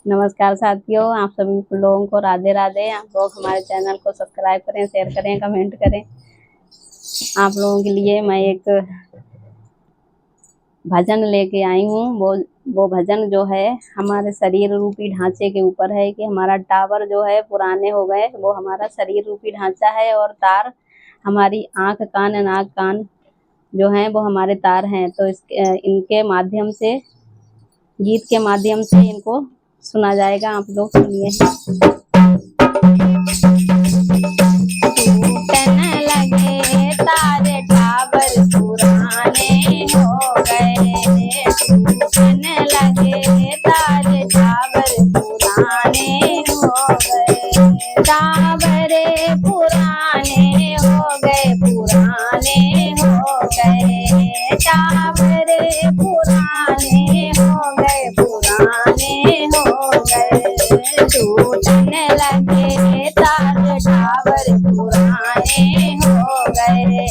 नमस्कार साथियों, आप सभी लोगों को राधे राधे। आप लोग हमारे चैनल को सब्सक्राइब करें, शेयर करें, कमेंट करें। आप लोगों के लिए मैं एक भजन लेके आई हूँ। वो भजन जो है हमारे शरीर रूपी ढांचे के ऊपर है कि हमारा टावर जो है पुराने हो गए। वो हमारा शरीर रूपी ढांचा है और तार हमारी आँख कान नाक कान जो हैं वो हमारे तार हैं। तो इनके माध्यम से, गीत के माध्यम से इनको सुना जाएगा। आप लोग सुनिए। टूटने लगे तारे टावर पुराने हो गए, टूटने लगे तारे टावर पुराने हो गए, टावरे पुराने हो गए, पुराने हो गए, टावरे पुराने हो गए, पुराने हो गए, टूटने लगे तारे टावर पुराने हो गए,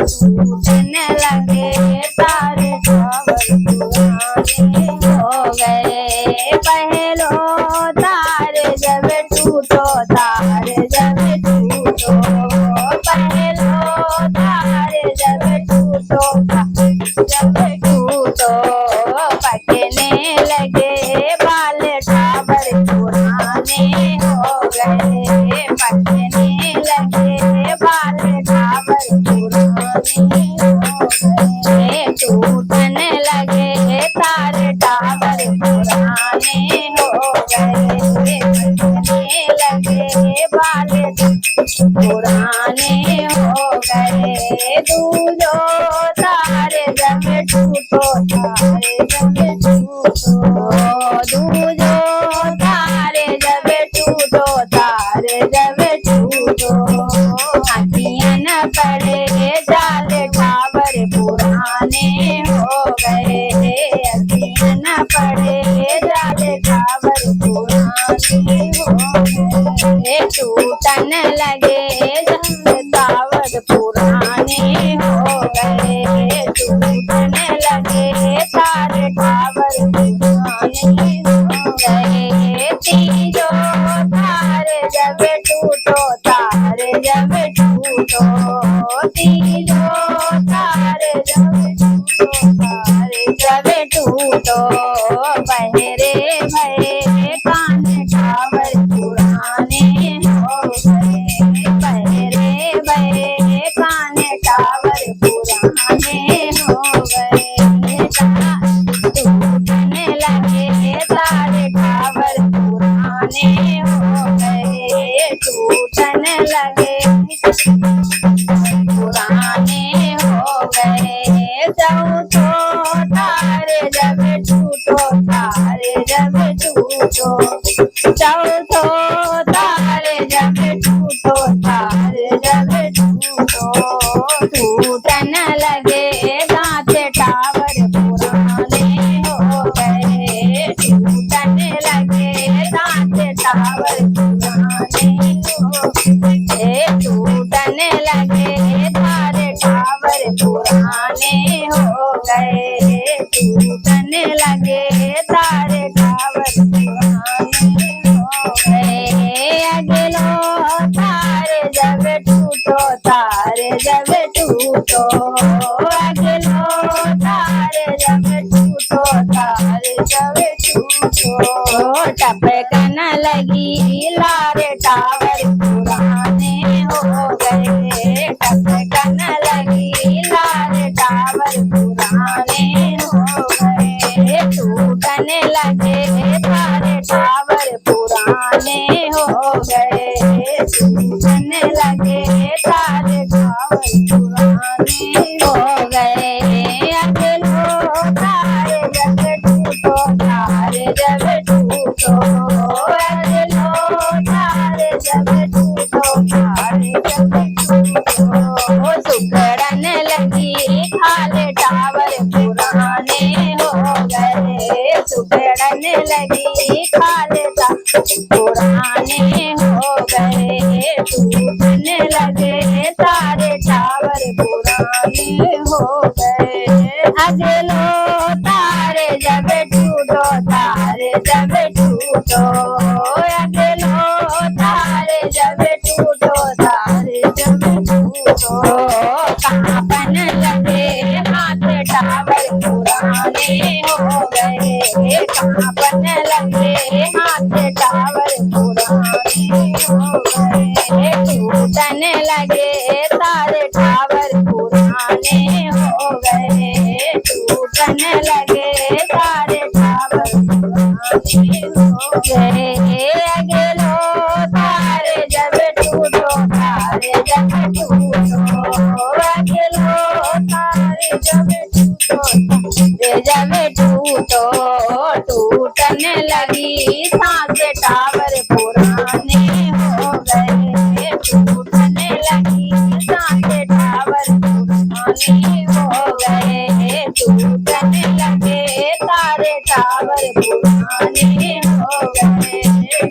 टूटने लगे तारे टावर पुराने हो गए। पहलो तारे जब टूटो, तारे जब टूटो, पहलो तारे जब टूटो, जब टूटो, पकने लगे बाल टावर पुराने हो गए, पकने लगे बाल टावर पुराने हो गए, टूटने लगे तारे टावर पुराने हो गए, पकने लगे बाल पुराने हो गए। दूजो तारे जब टूटो, तारे जब टूटो, दूजो तारे जब टूटो, तारे जब टूटो, अखियाँ न पड़े जाल टावर पुराने हो गए, अखियाँ न पड़े जाल टावर पुराने हो गए, टूटने लगे टावर पुराने हो गए, टूटने लगे तारे टावर पुराने हो गए। तीजो तारे जब टूटो, तारे जब टूटो, तीजो तारे जब टूटो, तारे जब टूटो, बहरे भरे कान टावर पुराने हो गए, बहरे भरे कान टावर पुराने हो गए, टूटने लगे तारे टावर पुराने हो गए, टूटने लगे पुराने हो गए। चौथो तारे जब टूटो, तारे जब टूटो, चौथो तारे जब टूटो, तारे जब टूटो, टूटने लगे दांत टावर पुराने हो गए, टूटने लगे दांत टावर पुराने हो गए, टूटने लगे तारे टावर पुराने हो गए, टूटने लगे तारे टावर पुराने हो गए। अगलो तारे जब टूटो, तारे जब टूटो, अगलो तारे जब टूटो, तारे जब टूटो, टपकन लगी लारे टावर पुराने हो गए, टपकन लगी लारे टावर पुराने हो गए, टूटने लगे तारे टावर पुराने हो गए, टूटने लगे तारे टावर पुराने हो गए। अगलो तारे जब टूटो, तारे जब टूटो, अगलो तारे जब टूटो, तारे जब टूटो, सुखड़न लगी खाल टावर पुराने हो गए, सुखड़न लगी खाल पुराने हो गए, टूटने लगे तारे टावर पुराने हो गए। अगलो तारे जब टूटो, तारे जब टूटो, टूटो अकेलो तारे जब टूटो तारे जब टूटो कहाँ बन लगे हाथ टावर पुराने हो गए कहाँ बन लगे हाथ टावर पुराने हो गए टूटने लगे तारे टावर पुराने हो गए टूटने लगे तारे टावर पुराने हो गए अकेलो तारे जब टूटो तारे जब टूटो अकेलो तारे जब टूटो टूटने लगी सांस टावर पुराने हो गए टूटने लगी सांस टावर पुराने हो गए टूटने लगे तारे टावर पुराने हो गए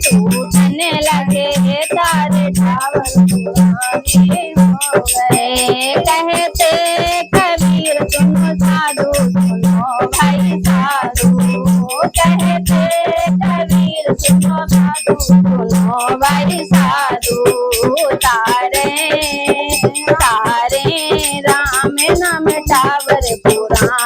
टूटने लगे तारे टावर पुराने हो गए कहते कबीर सुनो साधु सुनो भाई साधु कहते कबीर सुनो साधु सुनो भाई साधु तारे तारे राम नाम टावर पुराने